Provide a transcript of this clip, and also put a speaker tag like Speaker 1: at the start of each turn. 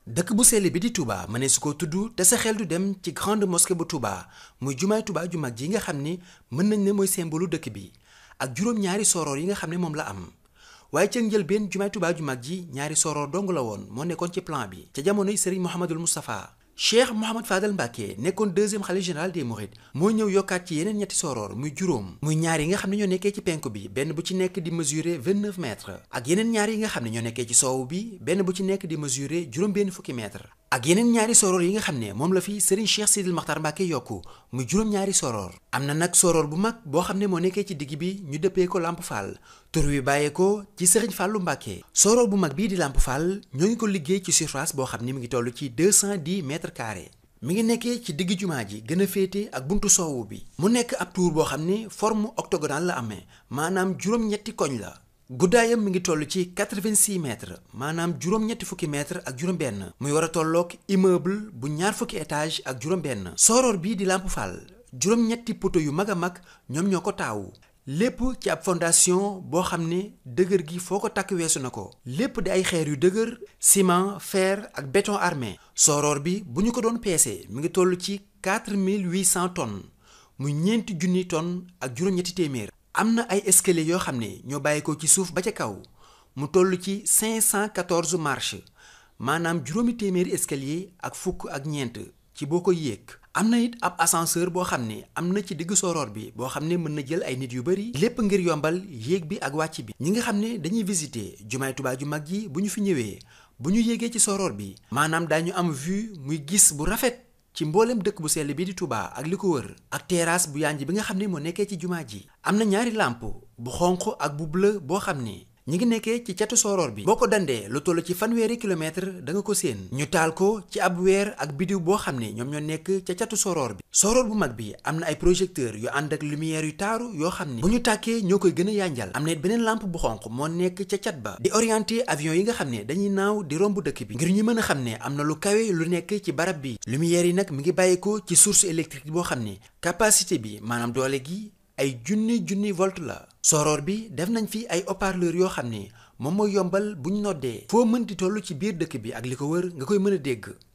Speaker 1: dëkk bu sell bi di Touba mënee su ko tudd te sa xel du dem ci grande mosquée bu Touba muy jumaay Touba ju mag ji nga xam ni mën nañ ne mooy symbole dëkk bi ak juróom-ñaari soroor yi nga xam ne moom la am waaye ca njëlbeen jumaay Touba ju mag ji ñaari soroor dong la woon moo nekkoon ci plan bi ca jamonoy Serigne Mouhamadul Moustapha Cheikh Mouhamad Fadal Mbacké nekkoon deuxième khalife général des Mourides moo ñëw yokkaat ci yeneen ñetti soroor muy juróom muy ñaar yi nga xam ne ñoo nekkee ci penku bi benn bu ci nekk di mesurer 29 mètres ak yeneen ñaar yi nga xam ne ñoo nekkee ci soowu bi benn bu ci nekk di mesurer juróom-benn fukki mètres ak yeneen ñaari soroor yi nga xam ne moom la fi Serigne Cheikh Sidil Makhtar Mbacké yokku muy juróom-ñaari soroor am na nag soroor bu mag boo xam ne moo nekkee ci digg bi ñu dëppee ko Lamp Fall tur wi bàyyee ko ci Serigne Fallou Mbacké soroor bu mag bii di Lamp Fall ñoo ngi ko liggéey ci surface boo xam ne mi ngi toll ci 210 mètres carrés mi ngi nekkee ci digg jumaa ji gën a féete ak buntu soowu bi mu nekk ab tour boo xam ne forme octogonale la amee maanaam juróom-ñetti koñ la guddaayam mi ngi toll ci 86 mètres maanaam juróom-ñetti fukki mètres ak juróom-benn muy war a tolloog immeuble bu ñaar fukki étage ak juróom-benn sooroor bii di Lamp Fall juróom-ñetti poto yu mag a mag ñoom ñoo ko taawu lépp ci ab fondation boo xam ne dëgër gi foo ko takk weesu na ko lépp di ay xeer yu dëgër ciment fer ak béton armé sooroor bi bu ñu ko doon peese mi ngi toll ci 4800 tonnes muy ñeenti junni tonnes ak juróom-ñetti téeméer am na ay escalier yoo xam ne ñoo bàyyi ko ci suuf ba ca kaw mu toll ci 514 marches maanaam juróomi téeméeri escalier ak fukk ak ñeent ci boo ko yéeg am na it ab ascenseur boo xam ne am na ci diggu soroor bi boo xam ne mën na jël ay nit yu bari lépp ngir yombal yéeg bi ak wàcc bi ñi nga xam ne dañuy visiter jumaay Touba ju mag ji bu ñu fi ñëwee bu ñu yéegee ci soroor bi maanaam daañu am vue muy gis bu rafet ci mboolem dëkk bu sell bi di Touba ak li ko wër ak terrasse bu yànj bi nga xam ne moo nekkee ci jumaa ji am na ñaari làmp bu xonq ak bu bleu boo xam ne ñi ngi nekkee ci catu sooroor bi boo ko dandee lu toll ci fanweeri kilomètre da nga ko séen ñu taal ko ci ab weer ak bidiw boo xam ne ñoom ñoo nekk ca catu sooroor bi sooroor bu mag bi am na ay projecteur yu ànd ak lumière yu taaru yoo xam ne bu ñu tàkkee ñoo koy gën a yànjal am na it beneen lampe bu xonq moo nekk ca cat ba di orienté avion yi nga xam ne dañuy naaw di romb dëkk bi ngir ñu mën a xam ne am na lu kawe lu nekk ci barab bi lumière yi nag mi ngi bàyyikoo ci source électrique boo xam ne capacité bi maanaam doole gi ay junni volt la sooroor bi def nañ fi ay haut-parleur yoo xam ne moom mooy yombal bu ñu noddee foo mën di toll ci biir dëkk bi ak li ko wër nga koy mën a dégg